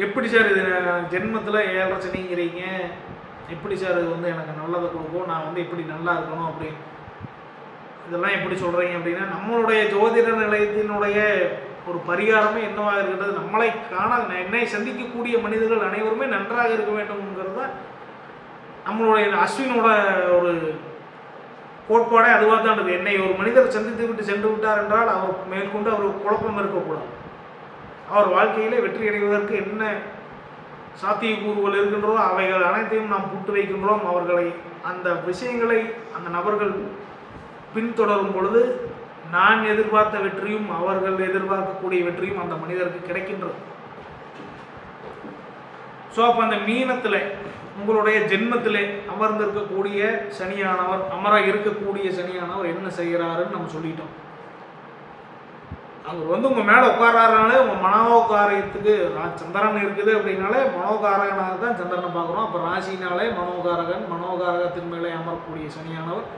எப்படி சார் இது ஜென்மத்தில் 7.5 சனிங்கிறீங்க, எப்படி சார் இது வந்து எனக்கு நல்லதை கொடுக்கும், நான் வந்து எப்படி நல்லா இருக்கணும் அப்படி இதெல்லாம் எப்படி சொல்கிறீங்க அப்படின்னா, நம்மளுடைய ஜோதிட நிலையத்தினுடைய ஒரு பரிகாரமே என்னவாக இருக்கிறது, நம்மளை என்னை சந்திக்கக்கூடிய மனிதர்கள் அனைவருமே நன்றாக இருக்க வேண்டும்ங்கிறது தான் நம்மளுடைய அஸ்வினோட ஒரு கோட்பாடே அதுவாக தான் இருக்குது. என்னை ஒரு மனிதர் சந்தித்து விட்டு சென்று விட்டார் என்றால் அவர் மேற்கொண்டு அவர் குழப்பம் இருக்கக்கூடாது. அவர் வாழ்க்கையிலே வெற்றி அடைவதற்கு என்ன சாத்தியக்கூறுகள் இருக்கின்றதோ அவைகள் அனைத்தையும் நாம் புட்டு வைக்கின்றோம். அவர்களை அந்த விஷயங்களை அந்த நபர்கள் பின்தொடரும் பொழுது நான் எதிர்பார்த்த வெற்றியும் அவர்கள் எதிர்பார்க்கக்கூடிய வெற்றியும் அந்த மனிதருக்கு கிடைக்கின்றது. ஸோ அப்போ அந்த மீனத்தில் உங்களுடைய ஜென்மத்திலே அமர்ந்திருக்கக்கூடிய சனியானவர், அமர இருக்கக்கூடிய சனியானவர் என்ன செய்கிறாருன்னு நம்ம சொல்லிட்டோம். அவர் வந்து உங்கள் மேலே உட்காராருனாலே உங்கள் மனோகாரகத்துக்கு சந்திரன் இருக்குது அப்படின்னாலே மனோகாரகனாக தான் சந்திரனை பார்க்குறோம். அப்போ ராசினாலே மனோகாரகன், மனோகாரகத்தின் மேலே அமரக்கூடிய சனியானவர்